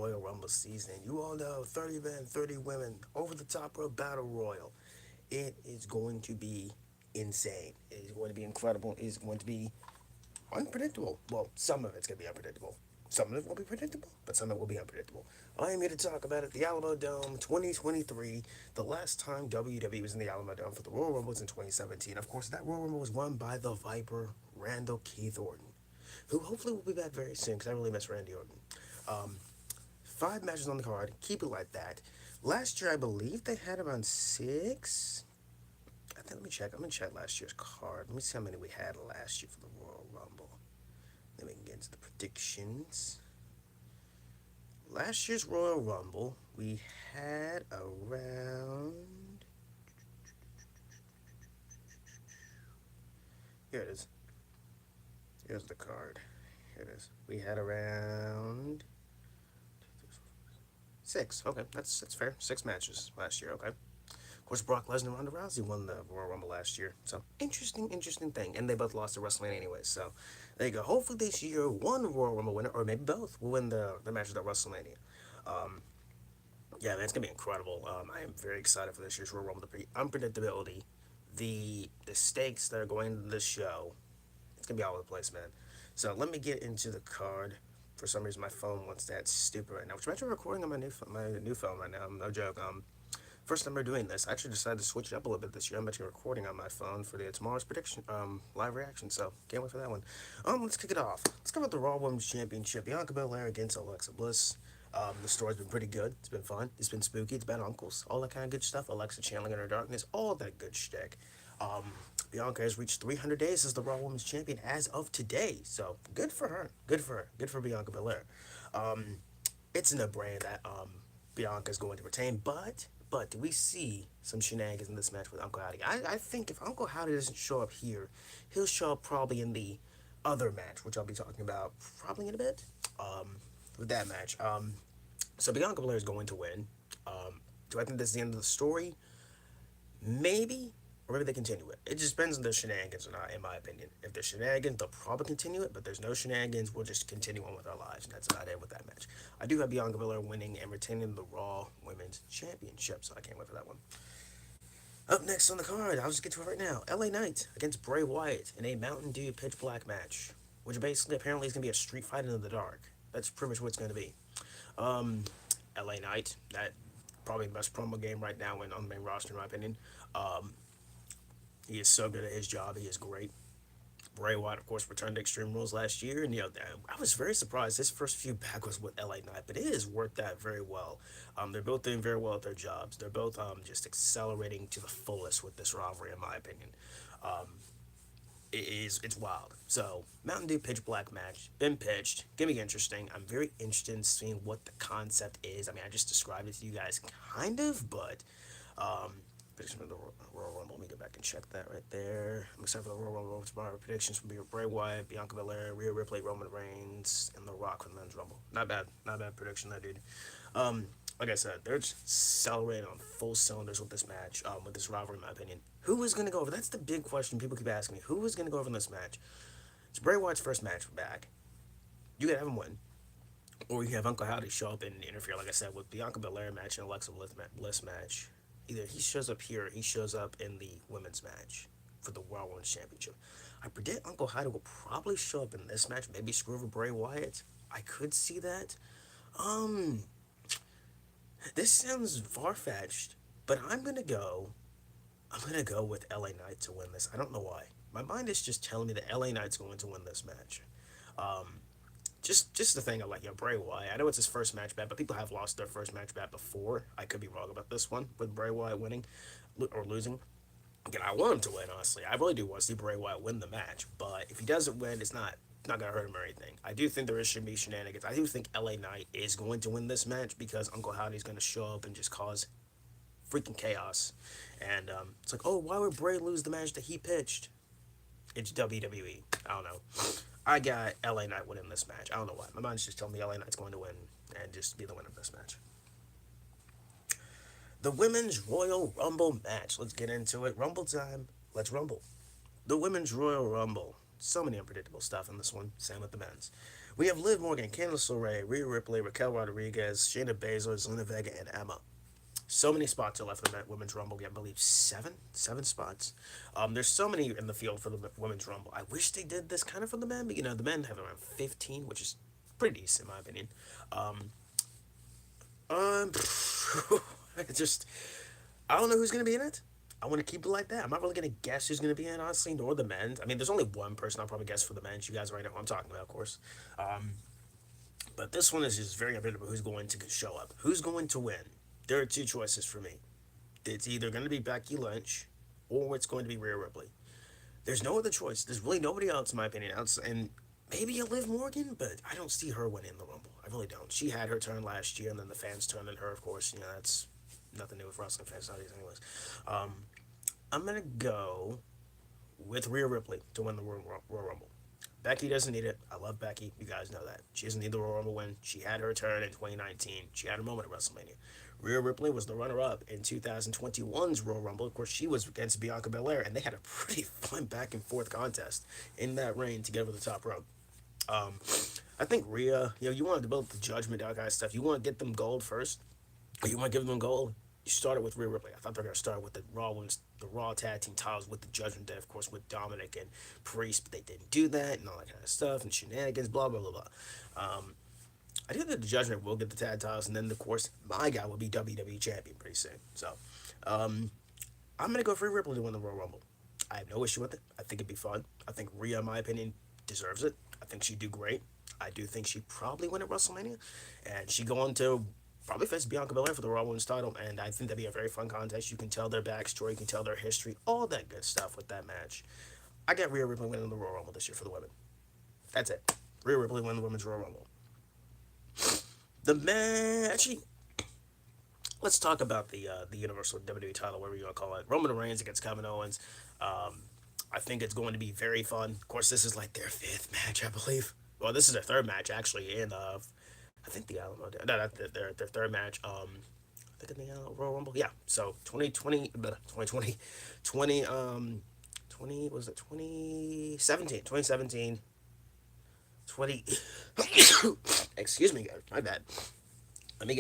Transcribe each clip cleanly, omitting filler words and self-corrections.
Royal Rumble season. You all know 30 men, 30 women, over the top rope battle royal. It is going to be insane. It is going to be incredible. It is going to be unpredictable. Well, some of it's going to be unpredictable. Some of it will be predictable, but some of it will be unpredictable. I am here to talk about it. The Alamo Dome 2023. The last time WWE was in the Alamo Dome for the Royal Rumble was in 2017. Of course, that Royal Rumble was won by the Viper, Randall Keith Orton, who hopefully will be back very soon because I really miss Randy Orton. Um, 5 matches on the card. Keep it like that. Last year, I believe they had around six. I think, let me check. I'm going to check last year's card. Let me see how many we had last year for the Royal Rumble. Then we can get into the predictions. Last year's Royal Rumble, we had around. Here it is. Here's the card. Here it is. We had around six. Okay, that's fair. 6 matches last year. Okay. Of course, Brock Lesnar and Ronda Rousey won the Royal Rumble last year. So interesting thing. And they both lost to WrestleMania anyway. So there you go. Hopefully this year one Royal Rumble winner, or maybe both, will win the matches at WrestleMania. Um, yeah, man, it's gonna be incredible. I am very excited for this year's Royal Rumble. The unpredictability, the stakes that are going into this show, it's gonna be all over the place, man. So let me get into the card. For some reason, my phone wants that stupid right now. Which I'm actually recording on my new phone right now. No joke. First time we're doing this, I actually decided to switch it up a little bit this year. I'm actually recording on my phone for the tomorrow's prediction, live reaction. So can't wait for that one. Let's kick it off. Let's go with the Raw Women's Championship. Bianca Belair against Alexa Bliss. The story's been pretty good. It's been fun. It's been spooky. It's been uncles. All that kind of good stuff. Alexa channeling in her darkness. All that good shtick. Um, Bianca has reached 300 days as the Raw Women's Champion as of today. So good for her. Good for her. Good for Bianca Belair. Um, it's a no-brainer that Bianca is going to retain, but do we see some shenanigans in this match with Uncle Howdy? I think if Uncle Howdy doesn't show up here, he'll show up probably in the other match, which I'll be talking about probably in a bit. With that match, so Bianca Belair is going to win. Do I think this is the end of the story? Maybe, or maybe they continue it. It just depends on their shenanigans or not, in my opinion. If there's shenanigans, they'll probably continue it, but there's no shenanigans, we'll just continue on with our lives, and that's about it with that match. I do have Bianca Belair winning and retaining the Raw Women's Championship, so I can't wait for that one. Up next on the card, I'll just get to it right now. LA Knight against Bray Wyatt in a Mountain Dew Pitch Black match, which basically apparently is going to be a street fight in the dark. That's pretty much what it's going to be. Um, LA Knight, that probably the best promo game right now on the main roster, in my opinion. Um, he is so good at his job. He is great. Bray Wyatt, of course, returned to Extreme Rules last year, and I was very surprised. His first few back was with LA Knight, but it has worked out very well. They're both doing very well at their jobs. They're both just accelerating to the fullest with this rivalry, in my opinion. Um, it's wild. So Mountain Dew Pitch Black match been pitched. Gonna be interesting. I'm very interested in seeing what the concept is. I mean, I just described it to you guys, kind of, but prediction for the Royal Rumble. Let me go back and check that right there. I'm excited for the Royal Rumble. Tomorrow predictions from Bray Wyatt, Bianca Belair, Rhea Ripley, Roman Reigns, and The Rock for the Men's Rumble. Not bad prediction there, dude. Like I said, they're just accelerating on full cylinders with this match, with this rivalry, in my opinion. Who is going to go over? That's the big question people keep asking me. Who is going to go over in this match? It's Bray Wyatt's first match back. You can have him win. Or you can have Uncle Howdy show up and interfere, like I said, with Bianca Belair match and Alexa Bliss match. Either he shows up here or he shows up in the women's match for the World Women's Championship. I predict Uncle Howdy will probably show up in this match, maybe screw over Bray Wyatt. I could see that. This sounds far-fetched, but I'm gonna go with LA Knight to win this. I don't know why. My mind is just telling me that LA Knight's going to win this match. Um, just the thing I like, Bray Wyatt. I know it's his first match back, but people have lost their first match back before. I could be wrong about this one with Bray Wyatt winning or losing. Again, I want him to win, honestly. I really do want to see Bray Wyatt win the match, but if he doesn't win, it's not gonna hurt him or anything. I do think there should be shenanigans. I do think LA Knight is going to win this match because Uncle Howdy's gonna show up and just cause freaking chaos. And it's like, oh, why would Bray lose the match that he pitched? It's WWE. I don't know. I got LA Knight winning this match. I don't know why. My mind's just telling me LA Knight's going to win and just be the winner of this match. The Women's Royal Rumble match. Let's get into it. Rumble time. Let's rumble. The Women's Royal Rumble. So many unpredictable stuff in this one. Same with the men's. We have Liv Morgan, Candice LeRae, Rhea Ripley, Raquel Rodriguez, Shayna Baszler, Zelina Vega, and Emma. So many spots are left in the Women's Rumble. I believe seven spots. There's so many in the field for the Women's Rumble. I wish they did this kind of for the men, but the men have around 15, which is pretty decent in my opinion. Um, um, it's just I don't know who's gonna be in it. I want to keep it like that. I'm not really gonna guess who's gonna be in, honestly, nor the men. I mean, there's only one person I'll probably guess for the men. You guys already know who I'm talking about, of course. Um, but this one is just very unpredictable. Who's going to show up? Who's going to win? There are two choices for me. It's either going to be Becky Lynch or it's going to be Rhea Ripley. There's no other choice. There's really nobody else, in my opinion, else. And maybe a Liv Morgan, but I don't see her winning the Rumble. I really don't. She had her turn last year, and then the fans turned on her, of course. That's nothing new with wrestling fans nowadays, anyways. Um, I'm going to go with Rhea Ripley to win the Royal Rumble. Becky doesn't need it. I love Becky. You guys know that. She doesn't need the Royal Rumble win. She had her turn in 2019. She had her moment at WrestleMania. Rhea Ripley was the runner-up in 2021's Royal Rumble. Of course, she was against Bianca Belair, and they had a pretty fun back-and-forth contest in that reign to get over the top rope. Um, I think Rhea, you want to develop the Judgment, that kind of stuff. You want to get them gold first. You want to give them gold. You started with Rhea Ripley. I thought they were gonna start with the Raw ones, the Raw Tag Team titles with the Judgment Day, of course, with Dominic and Priest, but they didn't do that and all that kind of stuff and shenanigans, blah blah blah blah. I think that the Judgment will get the tag titles, and then of course my guy will be WWE champion pretty soon. So, I'm gonna go for Rhea Ripley to win the Royal Rumble. I have no issue with it. I think it'd be fun. I think Rhea, in my opinion, deserves it. I think she'd do great. I do think she'd probably win at WrestleMania, and she go on to probably face Bianca Belair for the Raw Women's title, and I think that'd be a very fun contest. You can tell their backstory, you can tell their history, all that good stuff with that match. I got Rhea Ripley winning the Royal Rumble this year for the women. That's it. Rhea Ripley winning the Women's Royal Rumble. The man, actually, let's talk about the Universal WWE title, whatever you want to call it. Roman Reigns against Kevin Owens. I think it's going to be very fun. Of course, this is like their fifth match, I believe. Well, this is their third match actually in I think the Alamo. No, not their third match. I think in the Royal Rumble. Yeah. So 2020, 20 was it 2017, 20. Excuse me, guys. My bad. Let me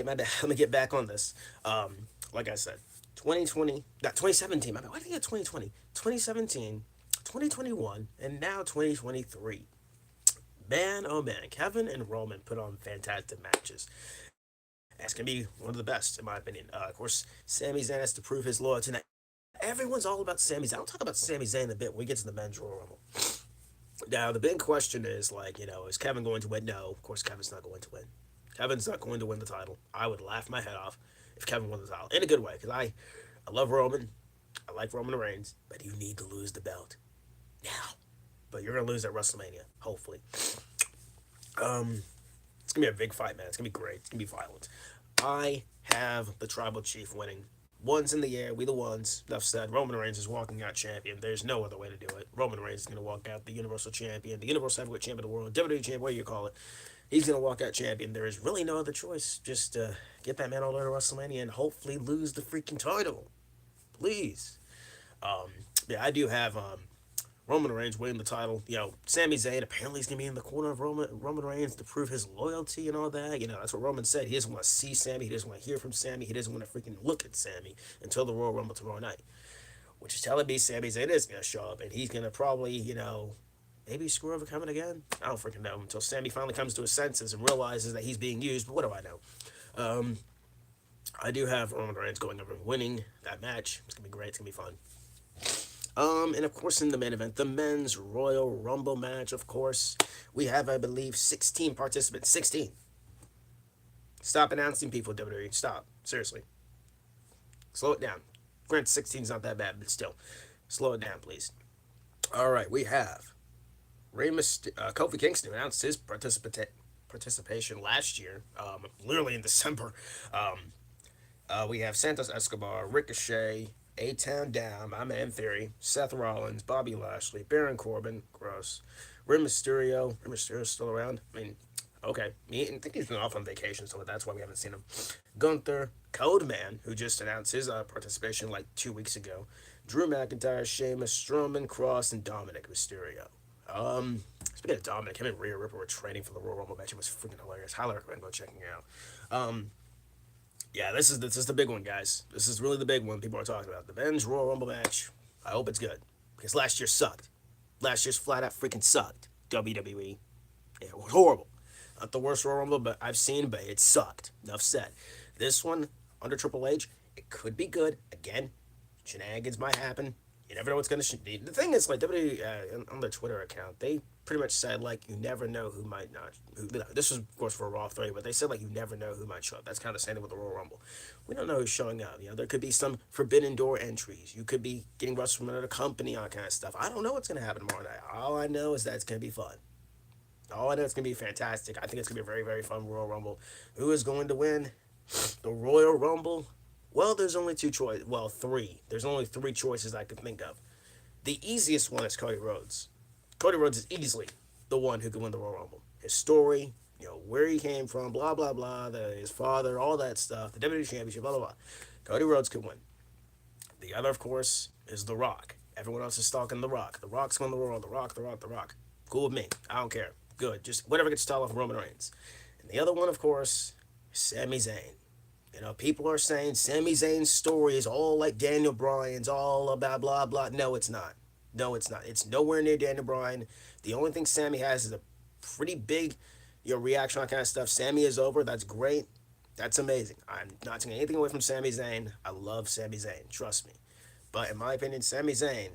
get back on this. Like I said, 2020, not 2017. My bad. Why did I get 2020? 2017, 2021, and now 2023. Man, oh man, Kevin and Roman put on fantastic matches. And it's gonna be one of the best, in my opinion. Of course, Sami Zayn has to prove his loyalty. Now, everyone's all about Sami Zayn. I'll talk about Sami Zayn in a bit when we get to the men's Royal Rumble. Now, the big question is, is Kevin going to win? No, of course, Kevin's not going to win. Kevin's not going to win the title. I would laugh my head off if Kevin won the title in a good way, because I love Roman. I like Roman Reigns, but you need to lose the belt now. But you're gonna lose at WrestleMania, hopefully. It's gonna be a big fight, man. It's gonna be great. It's gonna be violent. I have the Tribal Chief winning. One's in the air. We the ones. Enough said. Roman Reigns is walking out champion. There's no other way to do it. Roman Reigns is gonna walk out the Universal Champion, the Universal Heavyweight Champion of the world, WWE Champion, whatever you call it. He's gonna walk out champion. There is really no other choice. Just get that man all the way to WrestleMania and hopefully lose the freaking title, please. Yeah, I do have Roman Reigns winning the title. Sami Zayn apparently is gonna be in the corner of Roman Reigns to prove his loyalty and all that. That's what Roman said. He doesn't want to see Sami. He doesn't want to hear from Sami. He doesn't want to freaking look at Sami until the Royal Rumble tomorrow night. Which is telling me Sami Zayn is gonna show up and he's gonna probably, maybe screw over Kevin again. I don't freaking know until Sami finally comes to his senses and realizes that he's being used. But what do I know? I do have Roman Reigns going over and winning that match. It's gonna be great. It's gonna be fun. And of course, in the main event, the men's Royal Rumble match, of course, we have, I believe, 16 participants. 16. Stop announcing people, WWE. Stop. Seriously. Slow it down. Granted, 16 is not that bad, but still. Slow it down, please. All right, we have Kofi Kingston announced his participation last year, literally in December. We have Santos Escobar, Ricochet, A-Town Down, my man Theory, Seth Rollins, Bobby Lashley, Baron Corbin, gross, Rey Mysterio. Rey Mysterio's still around? I mean, okay. I think he's been off on vacation, so that's why we haven't seen him. Gunther, Codeman, who just announced his participation like 2 weeks ago. Drew McIntyre, Sheamus, Strowman, Cross, and Dominic Mysterio. Speaking of Dominic, him and Rhea Ripley were training for the Royal Rumble match. It was freaking hilarious. Highly recommend go checking it out. Yeah, this is the big one, guys. This is really the big one people are talking about. The men's Royal Rumble match. I hope it's good because last year sucked. Last year's flat out freaking sucked. WWE. It was horrible. Not the worst Royal Rumble but I've seen, but it sucked. Enough said. This one under Triple H, it could be good. Again, shenanigans might happen. You never know what's gonna. The thing is, like WWE on their Twitter account, they pretty much said like you never know who might not. This was of course for Raw 3, but they said like you never know who might show up. That's kind of the same with the Royal Rumble. We don't know who's showing up. There could be some forbidden door entries. You could be getting rushed from another company, all kind of stuff. I don't know what's gonna happen tomorrow night. All I know is that it's gonna be fun. All I know it's gonna be fantastic. I think it's gonna be a very very fun Royal Rumble. Who is going to win the Royal Rumble? Well, there's only two choices. Well, three. There's only three choices I could think of. The easiest one is Cody Rhodes. Cody Rhodes is easily the one who could win the Royal Rumble. His story, where he came from, blah, blah, blah, his father, all that stuff, the WWE Championship, blah, blah, blah. Cody Rhodes could win. The other, of course, is The Rock. Everyone else is stalking The Rock. The Rock's won the world. The Rock, The Rock, The Rock. Cool with me. I don't care. Good. Just whatever gets style off Roman Reigns. And the other one, of course, is Sami Zayn. People are saying Sami Zayn's story is all like Daniel Bryan's, all about blah, blah. No, it's not. No, it's not. It's nowhere near Daniel Bryan. The only thing Sami has is a pretty big, reaction on that kind of stuff. Sami is over. That's great. That's amazing. I'm not taking anything away from Sami Zayn. I love Sami Zayn. Trust me. But in my opinion, Sami Zayn,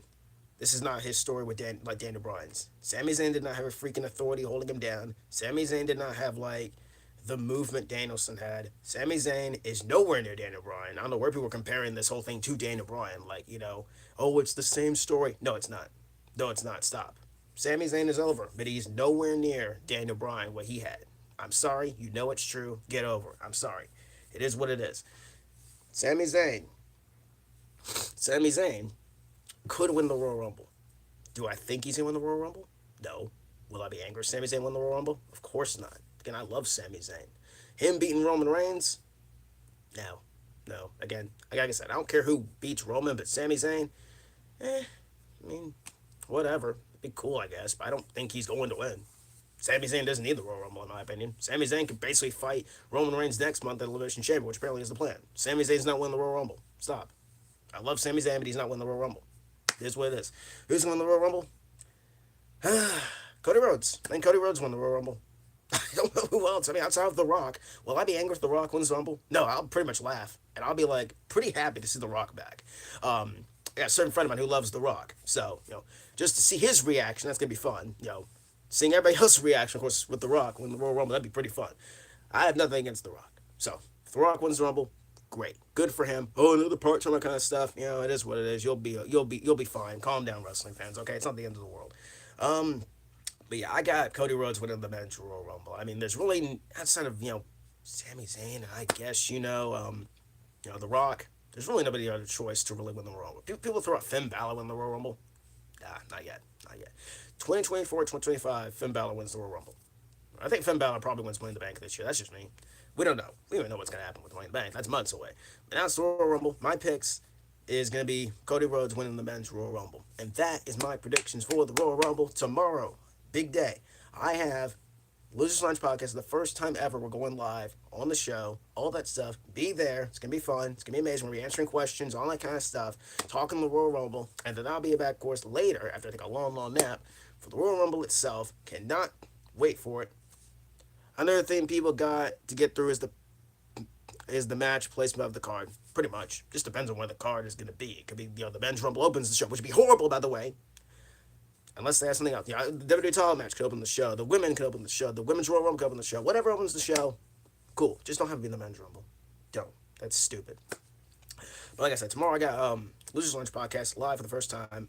this is not his story with like Daniel Bryan's. Sami Zayn did not have a freaking authority holding him down. Sami Zayn did not have like the movement Danielson had. Sami Zayn is nowhere near Daniel Bryan. I don't know where people are comparing this whole thing to Daniel Bryan. Like, oh, it's the same story. No, it's not. No, it's not. Stop. Sami Zayn is over, but he's nowhere near Daniel Bryan, what he had. I'm sorry. You know it's true. Get over it. I'm sorry. It is what it is. Sami Zayn. Sami Zayn could win the Royal Rumble. Do I think he's going to win the Royal Rumble? No. Will I be angry if Sami Zayn won the Royal Rumble? Of course not. Again, I love Sami Zayn. Him beating Roman Reigns? No. No. Again, like I said, I don't care who beats Roman, but Sami Zayn? I mean, whatever. It'd be cool, I guess, but I don't think he's going to win. Sami Zayn doesn't need the Royal Rumble, in my opinion. Sami Zayn could basically fight Roman Reigns next month at Elimination Chamber, which apparently is the plan. Sami Zayn's not winning the Royal Rumble. Stop. I love Sami Zayn, but he's not winning the Royal Rumble. It is what it is. Who's going to win the Royal Rumble? Cody Rhodes. I think Cody Rhodes won the Royal Rumble. I don't know who else. I mean, outside of The Rock, will I be angry if The Rock wins the Rumble? No, I'll pretty much laugh. And I'll be, like, pretty happy to see The Rock back. I got a certain friend of mine who loves The Rock. So, just to see his reaction, that's going to be fun. Seeing everybody else's reaction, of course, with The Rock when the Royal Rumble, that'd be pretty fun. I have nothing against The Rock. So, if The Rock wins the Rumble, great. Good for him. Oh, another part-time, that kind of stuff. It is what it is. You'll be fine. Calm down, wrestling fans, okay? It's not the end of the world. But yeah, I got Cody Rhodes winning the men's Royal Rumble. I mean, there's really, outside of, Sami Zayn, I guess, The Rock, there's really nobody other choice to really win the Royal Rumble. People throw out Finn Balor win the Royal Rumble. Nah, not yet. Not yet. 2024, 2025, Finn Balor wins the Royal Rumble. I think Finn Balor probably wins Money in the Bank this year. That's just me. We don't know. We don't even know what's going to happen with Money in the Bank. That's months away. But now it's the Royal Rumble. My picks is going to be Cody Rhodes winning the men's Royal Rumble. And that is my predictions for the Royal Rumble tomorrow. Big day. I have Losers Lunch Podcast, the first time ever we're going live on the show, all that stuff. Be there. It's going to be fun. It's going to be amazing. We're going to be answering questions, all that kind of stuff, talking the Royal Rumble. And then I'll be back, of course, later, after I take a long, long nap, for the Royal Rumble itself. Cannot wait for it. Another thing people got to get through is the match placement of the card. Pretty much. Just depends on where the card is going to be. It could be, the men's Rumble opens the show, which would be horrible, by the way. Unless they have something else. The WWE title match could open the show. The women could open the show. The women's Royal Rumble could open the show. Whatever opens the show, cool. Just don't have it be the men's Rumble. Don't. That's stupid. But like I said, tomorrow I got Losers Lunch Podcast live for the first time.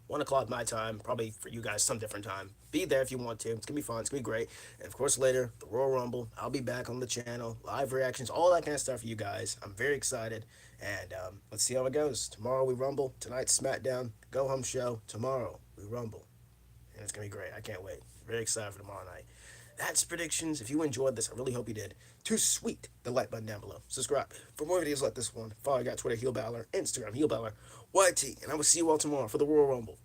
1 o'clock my time. Probably for you guys some different time. Be there if you want to. It's going to be fun. It's going to be great. And of course later, the Royal Rumble. I'll be back on the channel. Live reactions. All that kind of stuff for you guys. I'm very excited. And let's see how it goes. Tomorrow we Rumble. Tonight's SmackDown. Go home show. Tomorrow we Rumble. And it's going to be great. I can't wait. Very excited for tomorrow night. That's predictions. If you enjoyed this, I really hope you did. Too sweet. The like button down below. Subscribe for more videos like this one. Follow. I got Twitter, Heel Balor. Instagram, Heel Balor. YT. And I will see you all tomorrow for the Royal Rumble.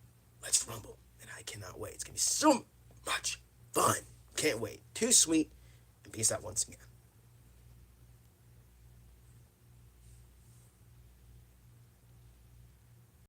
Let's Rumble. And I cannot wait. It's going to be so much fun. Can't wait. Too sweet. And peace out once again.